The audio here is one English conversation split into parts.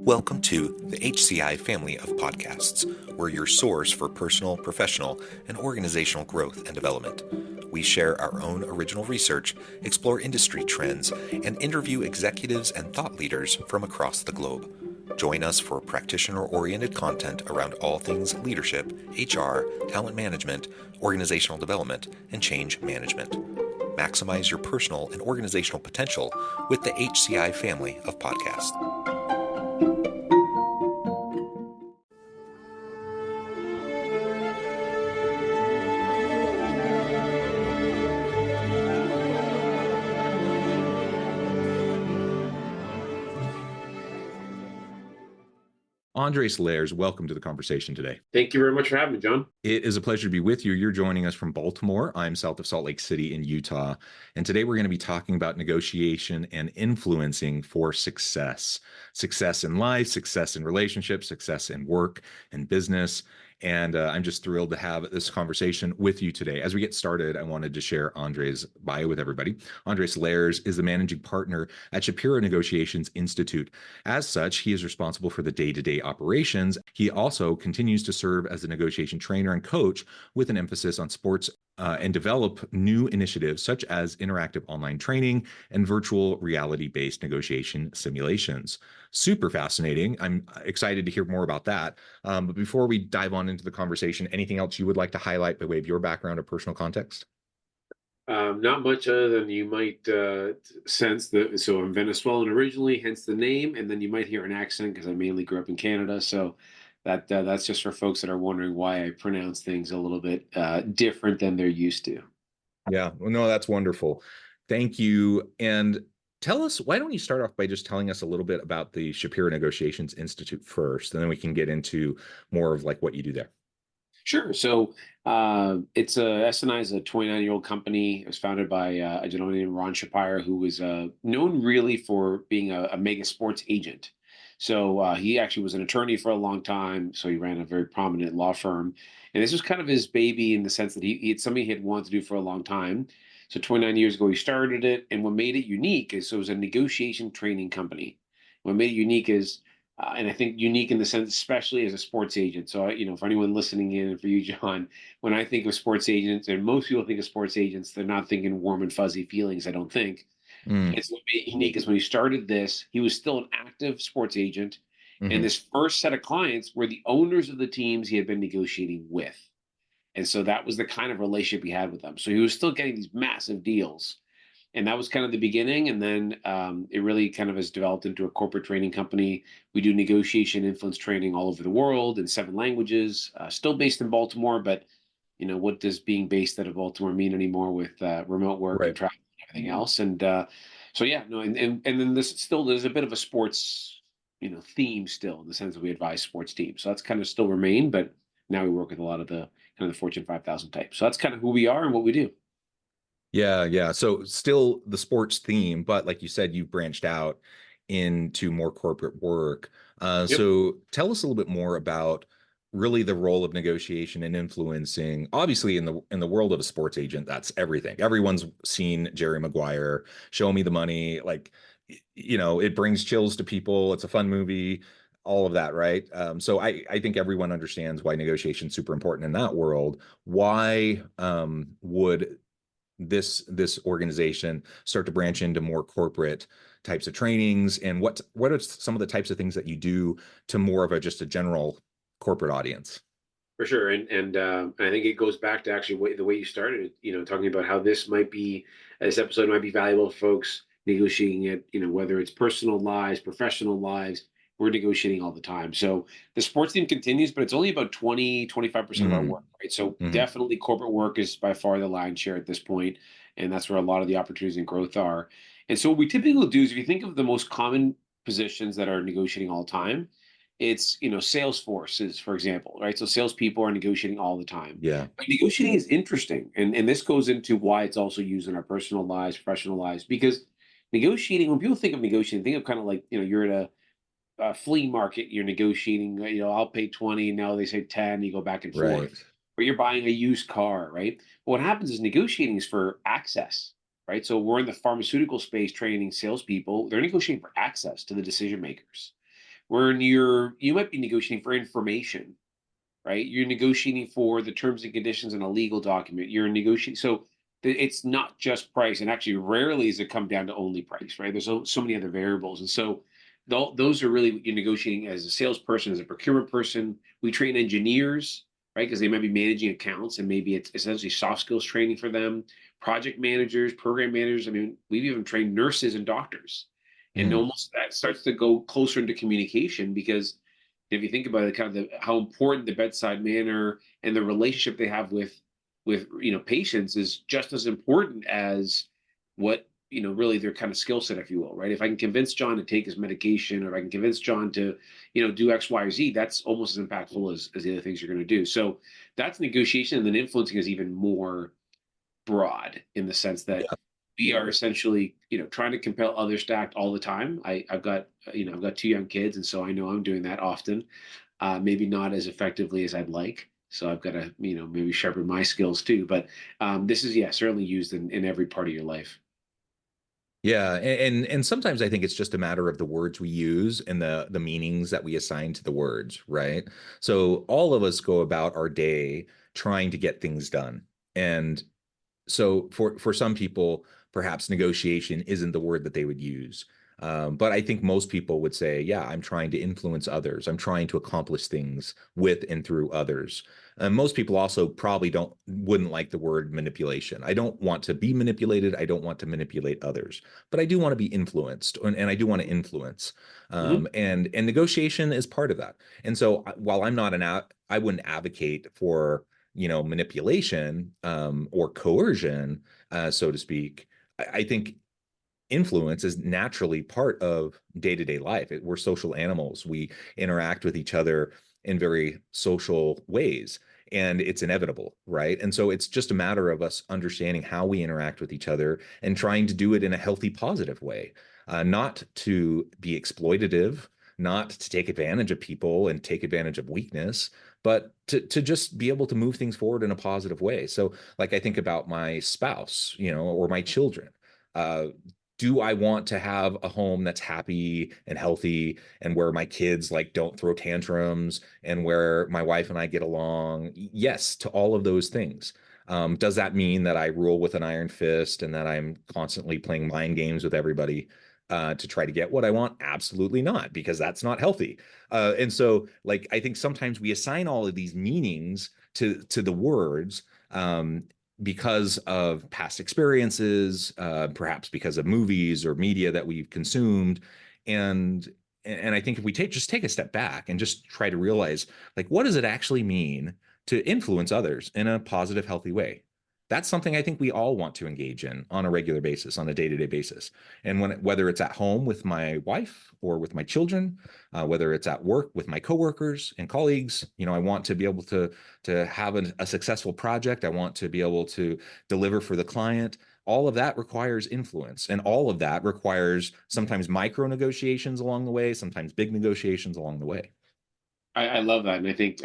Welcome to the HCI family of podcasts. We're your source for personal, professional, and organizational growth and development. We share our own original research, explore industry trends, and interview executives and thought leaders from across the globe. Join us for practitioner-oriented content around all things leadership, HR, talent management, organizational development, and change management. Maximize your personal and organizational potential with the HCI family of podcasts. Andres Lares, welcome to the conversation today. Thank you very much for having me, John. It is a pleasure to be with you. You're joining us from Baltimore. I'm south of Salt Lake City in Utah. And today we're going to be talking about negotiation and influencing for success. Success in life, success in relationships, success in work and business. And I'm just thrilled to have this conversation with you today. As we get started, I wanted to share Andres' bio with everybody. Andres Lares is the managing partner at Shapiro Negotiations Institute. As such, he is responsible for the day-to-day operations. He also continues to serve as a negotiation trainer and coach with an emphasis on sports and develop new initiatives such as interactive online training and virtual reality-based negotiation simulations. Super fascinating. I'm excited to hear more about that. But before we dive on into the conversation, anything else you would like to highlight by way of your background or personal context? Not much other than you might sense that. So I'm Venezuelan originally, hence the name, and then you might hear an accent because I mainly grew up in Canada. So that's just for folks that are wondering why I pronounce things a little bit different than they're used to. Yeah, well, no, that's wonderful. Thank you. And tell us, why don't you start off by just telling us a little bit about the Shapiro Negotiations Institute first, and then we can get into more of like what you do there. Sure. So it's SNI is a 29-year-old company. It was founded by a gentleman named Ron Shapiro, who was known really for being a mega sports agent. So he actually was an attorney for a long time. So he ran a very prominent law firm. And this was kind of his baby in the sense that he had something he had wanted to do for a long time. So 29 years ago, he started it. And what made it unique is so it was a negotiation training company. What made it unique is and I think unique in the sense, especially as a sports agent. So, for anyone listening in, and for you, John, when I think of sports agents, and most people think of sports agents, they're not thinking warm and fuzzy feelings, I don't think. It's what made it unique is when he started this, he was still an active sports agent. And this first set of clients were the owners of the teams he had been negotiating with. And so that was the kind of relationship he had with them. So he was still getting these massive deals. And that was kind of the beginning. And then it really kind of has developed into a corporate training company. We do negotiation influence training all over the world in 7 languages, still based in Baltimore. But, what does being based out of Baltimore mean anymore with remote work and travel and everything else? And so, yeah, no, and then there's a bit of a sports, theme still in the sense that we advise sports teams. So that's kind of still remained. But now we work with a lot of the kind of the Fortune 5000 type. So that's kind of who we are and what we do. Yeah. So still the sports theme, but like you said, you've branched out into more corporate work. Yep. So tell us a little bit more about really the role of negotiation and influencing. Obviously, in the world of a sports agent, that's everything. Everyone's seen Jerry Maguire, Show Me the Money. Like, it brings chills to people. It's a fun movie. All of that, right? So I think everyone understands why negotiation is super important in that world. Why would this organization start to branch into more corporate types of trainings, and what are some of the types of things that you do to more of just a general corporate audience? For sure, and I think it goes back to actually the way you started, talking about how this episode might be valuable for folks negotiating it, whether it's personal lives, professional lives. We're negotiating all the time. So the sports team continues, but it's only about 25% of our work, right? So definitely corporate work is by far the lion's share at this point, and that's where a lot of the opportunities and growth are. And so what we typically do is if you think of the most common positions that are negotiating all the time, it's, sales forces, for example, right? So salespeople are negotiating all the time. Yeah. But negotiating is interesting. And this goes into why it's also used in our personal lives, professional lives, because negotiating, when people think of negotiating, think of kind of like, you're at a flea market, you're negotiating, I'll pay 20, now they say 10, you go back and forth. Right. Or you're buying a used car, right? But what happens is negotiating is for access, right? So we're in the pharmaceutical space training salespeople. They're negotiating for access to the decision makers. Where you might be negotiating for information, right? You're negotiating for the terms and conditions in a legal document. You're negotiating. So it's not just price. And actually, rarely does it come down to only price, right? There's so many other variables. And so those are really what you're negotiating as a salesperson, as a procurement person. We train engineers, right? Because they might be managing accounts and maybe it's essentially soft skills training for them. Project managers, program managers. I mean, we've even trained nurses and doctors. And Mm, almost that starts to go closer into communication because if you think about it, kind of how important the bedside manner and the relationship they have with patients is just as important as what really their kind of skill set, if you will, right? If I can convince John to take his medication, or if I can convince John to do X, Y, or Z, that's almost as impactful as the other things you're going to do. So that's negotiation, and then influencing is even more broad in the sense that yeah. we are essentially trying to compel others to act all the time. I've got two young kids, and so I know I'm doing that often, maybe not as effectively as I'd like. So I've got to maybe sharpen my skills too. But this is, yeah, certainly used in every part of your life. Yeah, and sometimes I think it's just a matter of the words we use and the meanings that we assign to the words, right? So all of us go about our day trying to get things done. And so for some people, perhaps negotiation isn't the word that they would use. But I think most people would say, yeah, I'm trying to influence others. I'm trying to accomplish things with and through others. Most people also probably wouldn't like the word manipulation. I don't want to be manipulated. I don't want to manipulate others, but I do want to be influenced, and I do want to influence. Mhm. And negotiation is part of that. And so while I wouldn't advocate for manipulation or coercion, so to speak. I think influence is naturally part of day-to-day life. We're social animals. We interact with each other in very social ways, and it's inevitable, right? And so it's just a matter of us understanding how we interact with each other and trying to do it in a healthy, positive way, not to be exploitative, not to take advantage of people and take advantage of weakness, but to just be able to move things forward in a positive way. So, like, I think about my spouse, or my children. Uh, do I want to have a home that's happy and healthy, and where my kids like don't throw tantrums, and where my wife and I get along? Yes, to all of those things. Does that mean that I rule with an iron fist and that I'm constantly playing mind games with everybody to try to get what I want? Absolutely not, because that's not healthy. And so, like, I think sometimes we assign all of these meanings to the words, because of past experiences, perhaps because of movies or media that we've consumed. And I think if we just take a step back and just try to realize, like, what does it actually mean to influence others in a positive, healthy way? That's something I think we all want to engage in on a regular basis, on a day-to-day basis. And whether it's at home with my wife or with my children, whether it's at work with my coworkers and colleagues, I want to be able to have a successful project. I want to be able to deliver for the client. All of that requires influence, and all of that requires sometimes micro negotiations along the way, sometimes big negotiations along the way. I love that, and I think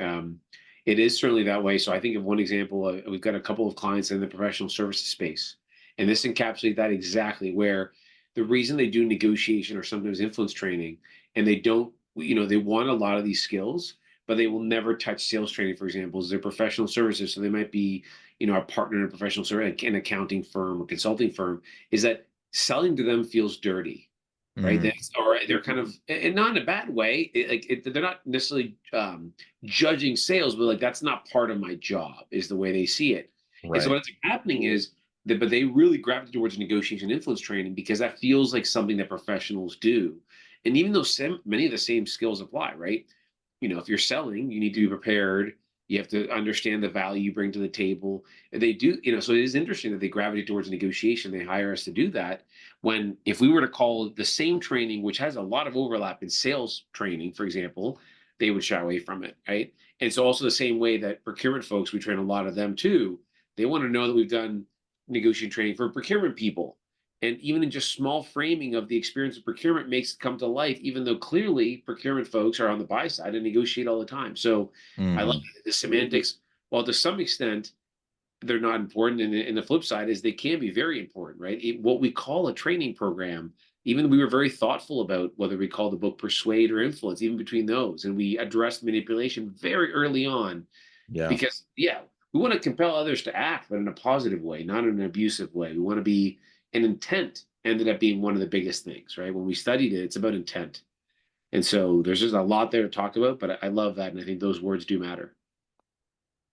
it is certainly that way. So I think of one example. We've got a couple of clients in the professional services space, and this encapsulates that exactly. Where the reason they do negotiation or sometimes influence training, and they don't, they want a lot of these skills, but they will never touch sales training. For example, is their professional services. So they might be, a partner in a professional service, an accounting firm or consulting firm. Is that selling to them feels dirty, right? Mm, That's or they're kind of, and not in a bad way. They're not necessarily judging sales, but like that's not part of my job, is the way they see it. And so right. what's happening is that, but they really gravitate towards negotiation influence training because that feels like something that professionals do. And even though many of the same skills apply, right? If you're selling, you need to be prepared. You have to understand the value you bring to the table. And they do, so it is interesting that they gravitate towards negotiation. They hire us to do that. When if we were to call the same training, which has a lot of overlap in sales training, for example, they would shy away from it, right? And it's also the same way that procurement folks, we train a lot of them too. They want to know that we've done negotiation training for procurement people. And even in just small framing of the experience of procurement makes it come to life, even though clearly procurement folks are on the buy side and negotiate all the time. So I love Mm, the semantics. While to some extent they're not important, and the flip side is they can be very important, right? What we call a training program Even we were very thoughtful about whether we call the book persuade or influence, even between those. And we addressed manipulation very early on Yeah. because, yeah, we want to compel others to act, but in a positive way, not in an abusive way. We want to be an intent ended up being one of the biggest things, right? When we studied it, it's about intent. And so there's just a lot there to talk about, but I love that. And I think those words do matter.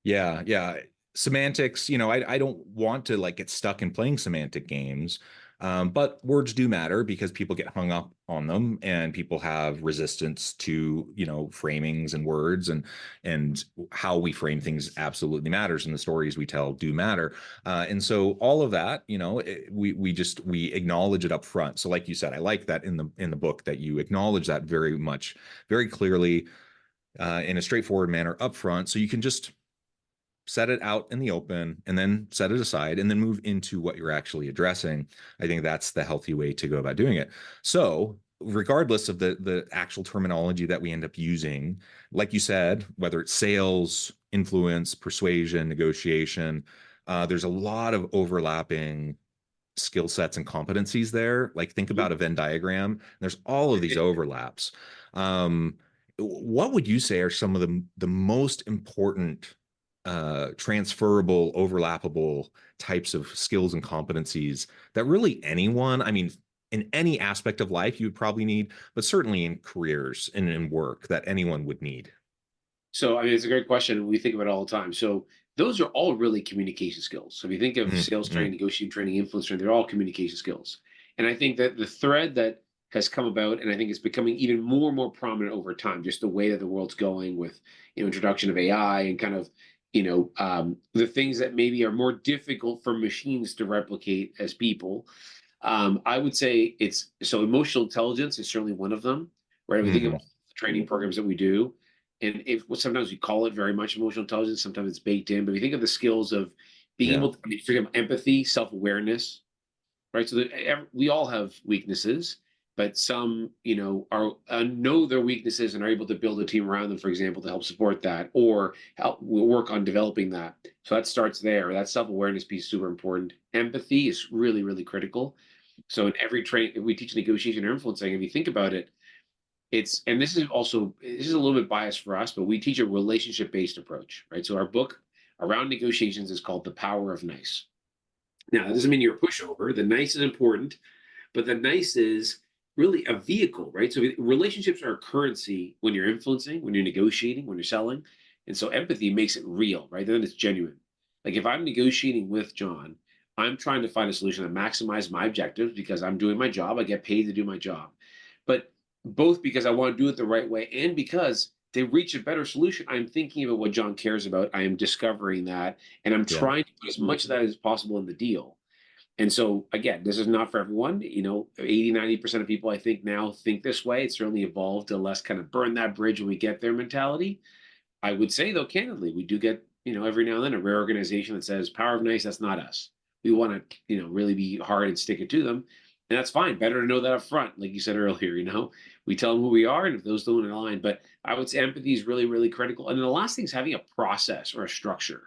Yeah, yeah. Semantics, I don't want to like get stuck in playing semantic games. But words do matter because people get hung up on them and people have resistance to, framings and words and how we frame things absolutely matters and the stories we tell do matter. And so all of that, we acknowledge it up front. So like you said, I like that in the book that you acknowledge that very much, very clearly, in a straightforward manner up front. So you can just set it out in the open and then set it aside and then move into what you're actually addressing. I think that's the healthy way to go about doing it. So regardless of the actual terminology that we end up using, like you said, whether it's sales, influence, persuasion, negotiation, there's a lot of overlapping skill sets and competencies there. Like think about a Venn diagram. There's all of these overlaps. What would you say are some of the most important transferable, overlappable types of skills and competencies that really anyone, I mean, in any aspect of life you would probably need, but certainly in careers and in work that anyone would need? So, I mean, it's a great question. We think about it all the time. So, those are all really communication skills. So, if you think of Mm, sales training, mm, negotiating training, influence training, they're all communication skills. And I think that the thread that has come about, and I think it's becoming even more and more prominent over time, just the way that the world's going with introduction of AI and kind of the things that maybe are more difficult for machines to replicate as people. I would say it's so emotional intelligence is certainly one of them, right? We think mhm. about the training programs that we do, and if well, sometimes we call it very much emotional intelligence, sometimes it's baked in, but we think of the skills of being Yeah, able to I mean, for example, empathy, self-awareness, right? So that we all have weaknesses, but some, are know their weaknesses and are able to build a team around them, for example, to help support that or help work on developing that. So that starts there. That self-awareness piece is super important. Empathy is really, really critical. So in every train, if we teach negotiation or influencing, if you think about it, and this is a little bit biased for us, but we teach a relationship-based approach, right? So our book around negotiations is called The Power of Nice. Now, that doesn't mean you're a pushover. The nice is important, but the nice is really a vehicle, right? So relationships are a currency when you're influencing, when you're negotiating, when you're selling. And so empathy makes it real, right? Then it's genuine. Like if I'm negotiating with John, I'm trying to find a solution that maximizes my objectives because I'm doing my job. I get paid to do my job. But both because I want to do it the right way and because to reach a better solution, I'm thinking about what John cares about. I am discovering that and I'm yeah, trying to put as much of that as possible in the deal. And so again, this is not for everyone. 80, 90% of people I think now think this way. It's certainly evolved to less kind of burn that bridge when we get there mentality. I would say though, candidly, we do get, every now and then a rare organization that says power of nice, that's not us. We want to, really be hard and stick it to them. And that's fine. Better to know that up front, like you said earlier, we tell them who we are and if those don't align. But I would say empathy is really, really critical. And then the last thing is having a process or a structure.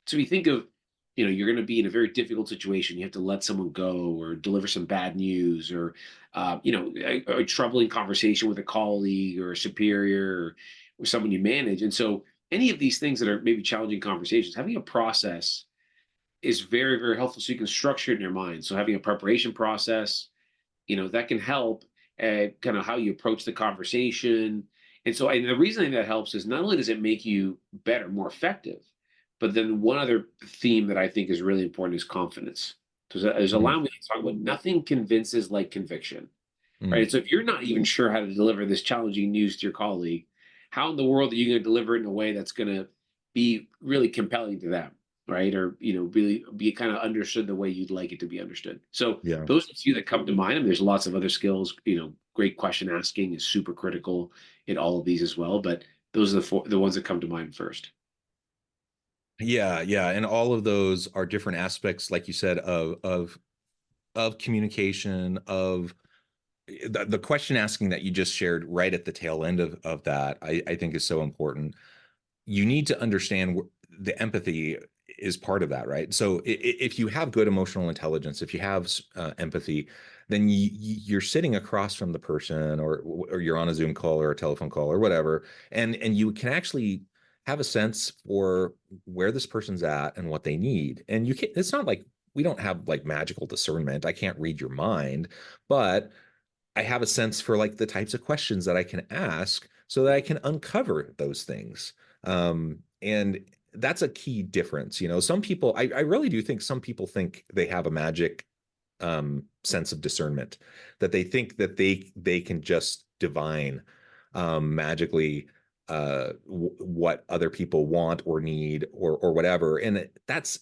So we think of, you're going to be in a very difficult situation. You have to let someone go or deliver some bad news or, a troubling conversation with a colleague or a superior or someone you manage. And so any of these things that are maybe challenging conversations, having a process is very, very helpful. So you can structure it in your mind. So having a preparation process, that can help kind of how you approach the conversation. And the reason that helps is not only does it make you better, more effective, but then one other theme that I think is really important is confidence. There's a mm, line we talk about nothing convinces like conviction, mm, right? So if you're not even sure how to deliver this challenging news to your colleague, how in the world are you going to deliver it in a way that's going to be really compelling to them, right? Or really be kind of understood the way you'd like it to be understood. So yeah. those are a few that come to mind. And there's lots of other skills. Great question asking is super critical in all of these as well. But those are the ones that come to mind first. Yeah, yeah, and all of those are different aspects, like you said, of communication, of the question asking that you just shared right at the tail end of that, I think is so important. You need to understand the empathy is part of that, right? So if you have good emotional intelligence, if you have empathy, then you're sitting across from the person, or you're on a Zoom call or a telephone call or whatever, and you can actually have a sense for where this person's at and what they need. And you can, it's not like we don't have like magical discernment. I can't read your mind, but I have a sense for like the types of questions that I can ask so that I can uncover those things. And that's a key difference. You know, some people, I really do think some people think they have a magic sense of discernment, that they think that they can just divine magically what other people want or need or whatever, and that's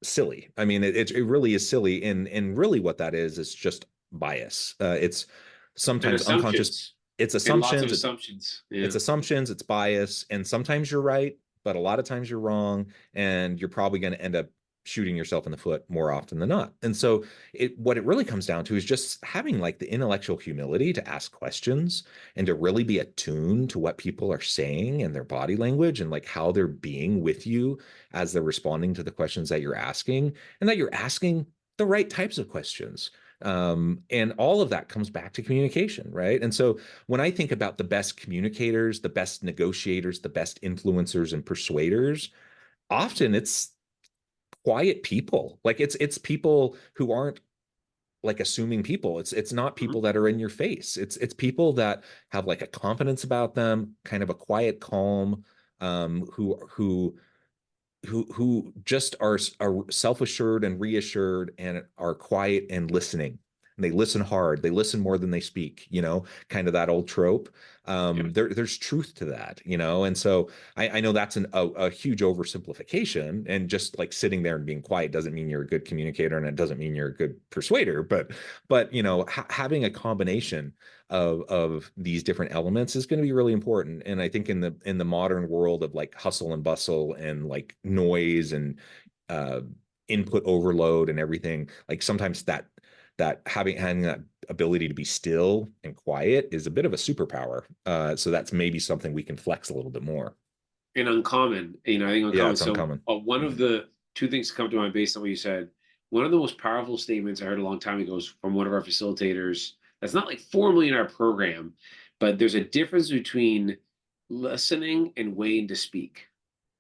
silly. I mean, it really is silly, and really what that is just bias. It's And sometimes unconscious. assumptions, It's and lots of assumptions. assumptions. Yeah. It's assumptions, it's bias, and sometimes you're right, but a lot of times you're wrong, and you're probably going to end up shooting yourself in the foot more often than not. And so what it really comes down to is just having like the intellectual humility to ask questions and to really be attuned to what people are saying and their body language and like how they're being with you as they're responding to the questions that you're asking, and that you're asking the right types of questions. And all of that comes back to communication, right? And so when I think about the best communicators, the best negotiators, the best influencers and persuaders, often it's quiet people. Like it's people who aren't like assuming people. It's not Mhm. people that are in your face. It's people that have like a confidence about them, kind of a quiet calm, who just are self-assured and reassured and are quiet and listening. And they listen hard. They listen more than they speak, you know, kind of that old trope. Yeah. There's truth to that, you know. And so I know that's a huge oversimplification. And just like sitting there and being quiet doesn't mean you're a good communicator, and it doesn't mean you're a good persuader. But you know, having a combination of these different elements is going to be really important. And I think in the modern world of like hustle and bustle and like noise and uh, input overload and everything, like sometimes that having that ability to be still and quiet is a bit of a superpower. So that's maybe something we can flex a little bit more. And uncommon, I think Yeah, uncommon. it's So uncommon. one of the two things that come to mind based on what you said, one of the most powerful statements I heard a long time ago was from one of our facilitators. That's not like formally in our program, but there's a difference between listening and waiting to speak.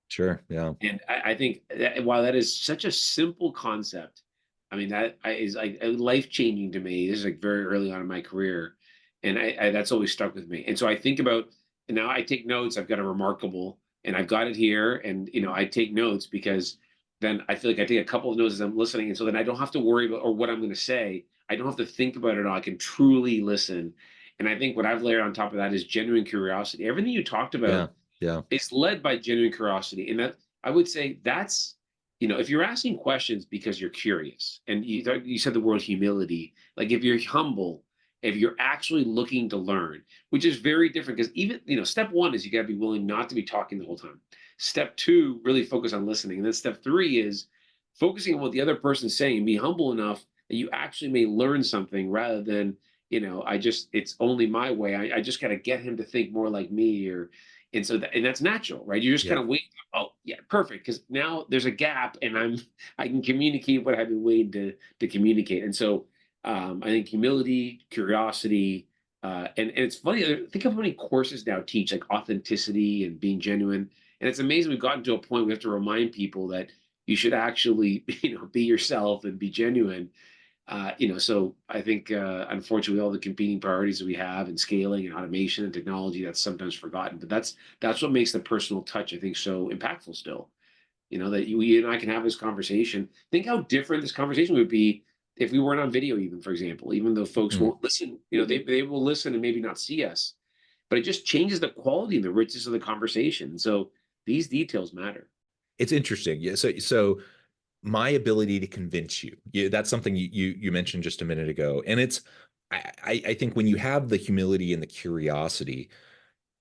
Sure. Yeah. And I think that while that is such a simple concept, I mean is like life changing to me. This is like very early on in my career, and that's always stuck with me. And so I think about, and now I take notes. I've got a remarkable, and I've got it here, and I take notes because then I feel like I take a couple of notes as I'm listening, and so then I don't have to worry about or what I'm going to say. I don't have to think about it all. I can truly listen. And I think what I've layered on top of that is genuine curiosity. Everything you talked Yeah. about, Yeah. it's led by genuine curiosity, and that I would say that's, if you're asking questions because you're curious, and you said the word humility, like if you're humble, if you're actually looking to learn, which is very different because even step one is you got to be willing not to be talking the whole time. Step two, really focus on listening, and then step three is focusing on what the other person's saying and be humble enough that you actually may learn something rather than it's only my way. I just got to get him to think more like me, or and so and that's natural, right? You just kind Yeah. of wait. Oh, yeah, perfect. Because now there's a gap, and I can communicate what I've been waiting to communicate. And so I think humility, curiosity, and it's funny. Think of how many courses now teach like authenticity and being genuine. And it's amazing we've gotten to a point we have to remind people that you should actually be yourself and be genuine. So I think, unfortunately, all the competing priorities that we have and scaling and automation and technology, that's sometimes forgotten. But that's what makes the personal touch, I think, so impactful still. That you and I can have this conversation. Think how different this conversation would be if we weren't on video, even for example. Even though folks Mm. won't listen, they will listen and maybe not see us, but it just changes the quality and the richness of the conversation. So these details matter. It's interesting. Yeah. So my ability to convince you, yeah, that's something you mentioned just a minute ago. And it's I think when you have the humility and the curiosity,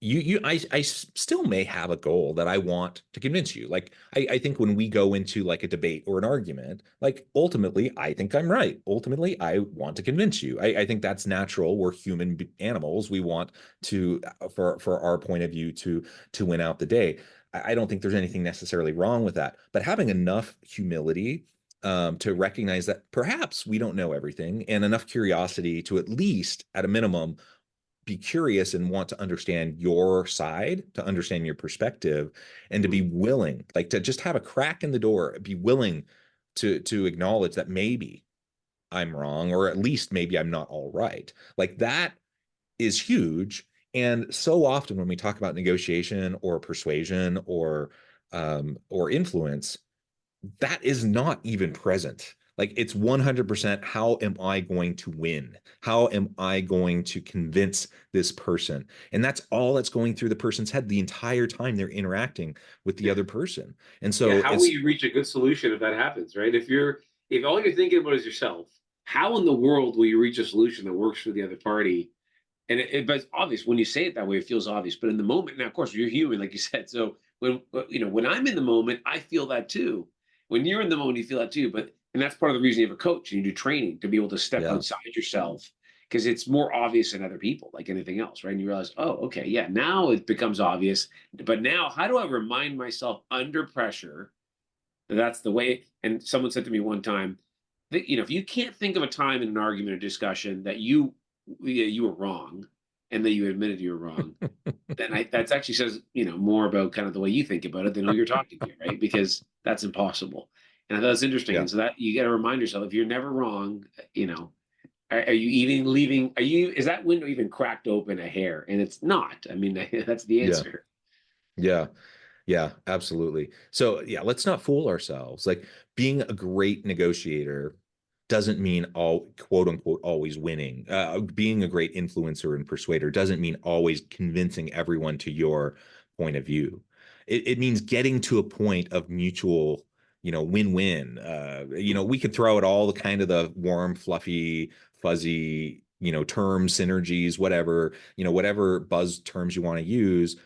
I still may have a goal that I want to convince you. Like I think when we go into like a debate or an argument, like ultimately I think I'm right. Ultimately, I want to convince you. I think that's natural. We're human animals. We want to for our point of view to win out the day. I don't think there's anything necessarily wrong with that. But having enough humility to recognize that perhaps we don't know everything, and enough curiosity to, at least at a minimum, be curious and want to understand your side, to understand your perspective, and to be willing, like, to just have a crack in the door, be willing to acknowledge that maybe I'm wrong, or at least maybe I'm not all right. Like, that is huge. And so often when we talk about negotiation or persuasion or influence, that is not even present. Like, it's 100% how am I going to win? How am I going to convince this person? And that's all that's going through the person's head the entire time they're interacting with the Yeah. other person. And Yeah, so how will it's, you reach a good solution if that happens, right? If all you're thinking about is yourself, how in the world will you reach a solution that works for the other party? And but it's obvious when you say it that way, it feels obvious. But in the moment, now, of course, you're human, like you said. So when I'm in the moment, I feel that too. When you're in the moment, you feel that too. And that's part of the reason you have a coach and you do training to be able to step yeah, outside yourself because it's more obvious in other people, like anything else, right? And you realize, oh, okay, yeah, now it becomes obvious. But now, how do I remind myself under pressure that that's the way? And someone said to me one time, that, if you can't think of a time in an argument or discussion that you were wrong and that you admitted you were wrong, then that's actually says, more about kind of the way you think about it than who you're talking to, right? Because that's impossible. And I thought it's interesting. yeah. And so that you got to remind yourself, if you're never wrong, are you even leaving? Is that window even cracked open a hair? And it's not. I mean, that's the Yeah. answer. Yeah. Yeah, absolutely. So, yeah, let's not fool ourselves. Like, being a great negotiator doesn't mean all, quote unquote, always winning. Being a great influencer and persuader doesn't mean always convincing everyone to your point of view. It means getting to a point of mutual, win-win. We could throw out all the kind of the warm, fluffy, fuzzy, terms, synergies, whatever, whatever buzz terms you want to use.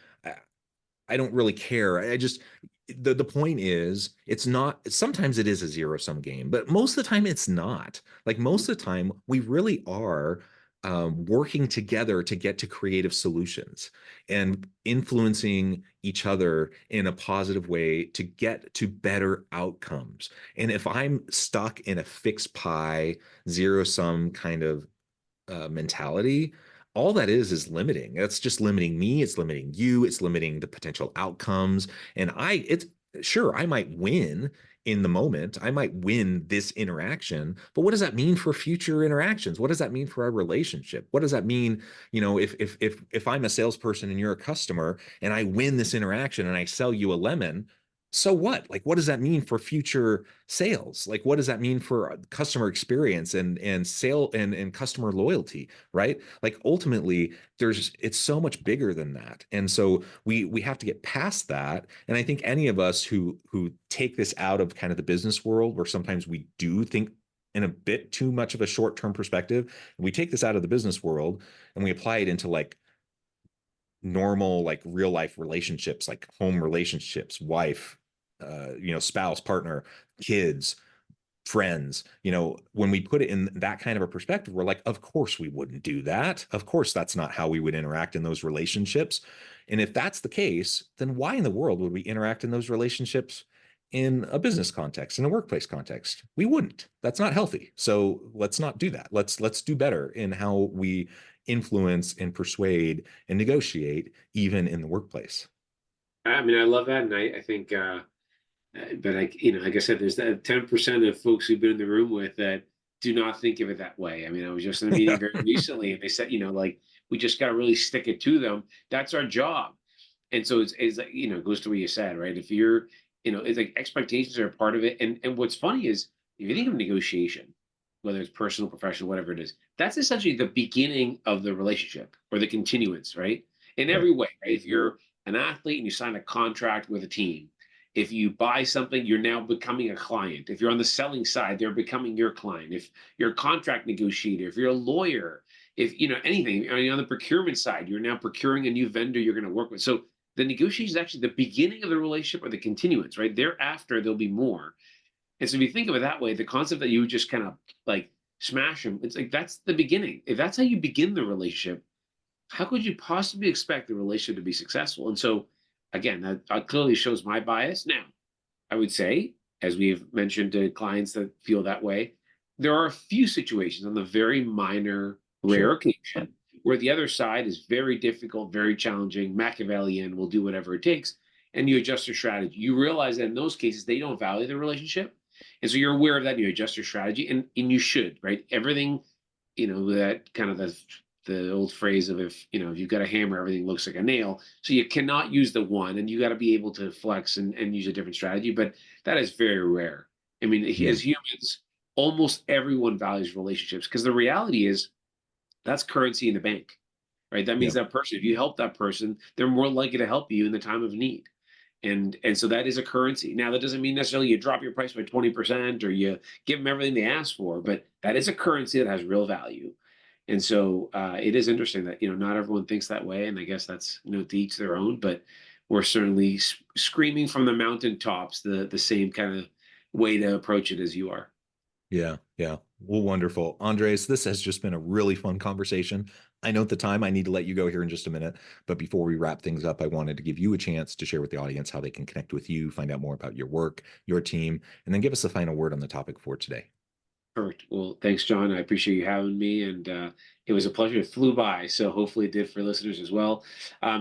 I don't really care. I just, the point is, it's not, sometimes it is a zero sum game, but most of the time it's not. Like, most of the time we really are working together to get to creative solutions and influencing each other in a positive way to get to better outcomes. And if I'm stuck in a fixed pie, zero sum kind of mentality, all that is limiting. That's just limiting me. It's limiting you. It's limiting the potential outcomes. And it's sure, I might win in the moment. I might win this interaction, but what does that mean for future interactions? What does that mean for our relationship? What does that mean, if I'm a salesperson and you're a customer and I win this interaction and I sell you a lemon, so what? Like, what does that mean for future sales? Like, what does that mean for customer experience and sale and customer loyalty, right? Like, ultimately, it's so much bigger than that. And so we have to get past that. And I think any of us who take this out of kind of the business world, where sometimes we do think in a bit too much of a short-term perspective, and we take this out of the business world and we apply it into, like, normal, like, real life relationships, like home relationships, wife, spouse, partner, kids, friends. When we put it in that kind of a perspective, we're like, of course we wouldn't do that. Of course that's not how we would interact in those relationships. And if that's the case, then why in the world would we interact in those relationships in a business context, in a workplace context? We wouldn't. That's not healthy. So let's not do that. Let's do better in how we influence and persuade and negotiate, even in the workplace. I mean, I love that. And I think, but like I said, there's that 10% of folks who've been in the room with that do not think of it that way. I mean, I was just in a meeting Yeah. very recently and they said, like, we just got to really stick it to them. That's our job. And so it's like, it goes to what you said, right? If you're, it's like expectations are a part of it. And what's funny is if you think of negotiation, whether it's personal, professional, whatever it is, that's essentially the beginning of the relationship or the continuance, right? In Right. every way, right? If you're an athlete and you sign a contract with a team, if you buy something, you're now becoming a client. If you're on the selling side, they're becoming your client. If you're a contract negotiator, if you're a lawyer, if anything, on the procurement side, you're now procuring a new vendor you're going to work with. So the negotiation is actually the beginning of the relationship or the continuance, right? Thereafter, there'll be more. And so if you think of it that way, the concept that you would just kind of like smash them, it's like that's the beginning. If that's how you begin the relationship, how could you possibly expect the relationship to be successful? And so again, that clearly shows my bias. Now, I would say as we've mentioned to clients that feel that way. There are a few situations on the very minor, rare Sure. occasion where the other side is very difficult, very challenging, Machiavellian, will do whatever it takes, and you adjust your strategy. You realize that in those cases, they don't value the relationship. And so you're aware of that, and you adjust your strategy, and you should, right? Everything, that kind of the old phrase of, if you've got a hammer, everything looks like a nail. So you cannot use the one, and you got to be able to flex and use a different strategy. But that is very rare. I mean, Yeah. as humans, almost everyone values relationships, because the reality is that's currency in the bank, right? That Yeah. means that person, if you help that person, they're more likely to help you in the time of need. And so that is a currency. Now, that doesn't mean necessarily you drop your price by 20% or you give them everything they ask for, but that is a currency that has real value. And so it is interesting that not everyone thinks that way, and I guess that's to each their own. But we're certainly screaming from the mountaintops the same kind of way to approach it as you are. Yeah. Yeah. Well, wonderful. Andres, this has just been a really fun conversation. I know at the time I need to let you go here in just a minute, but before we wrap things up, I wanted to give you a chance to share with the audience how they can connect with you, find out more about your work, your team, and then give us the final word on the topic for today. Perfect. Well, thanks, John. I appreciate you having me, and it was a pleasure. It flew by, so hopefully it did for listeners as well.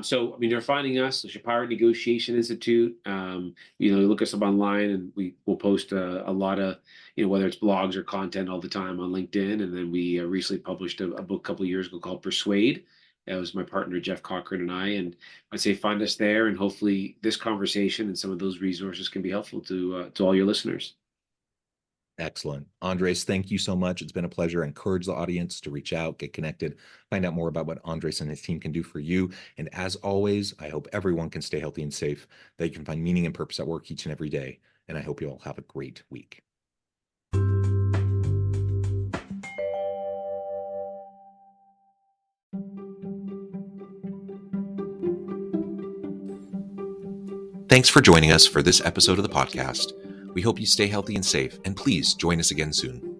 So, I mean, they're finding us, the Shapiro Negotiation Institute. Look us up online, and we will post a lot of, whether it's blogs or content all the time on LinkedIn. And then we recently published a book a couple of years ago called Persuade. That was my partner Jeff Cochran and I, and I'd say find us there, and hopefully this conversation and some of those resources can be helpful to all your listeners. Excellent. Andres, thank you so much. It's been a pleasure. I encourage the audience to reach out, get connected, find out more about what Andres and his team can do for you. And as always, I hope everyone can stay healthy and safe, that you can find meaning and purpose at work each and every day. And I hope you all have a great week. Thanks for joining us for this episode of the podcast. We hope you stay healthy and safe, and please join us again soon.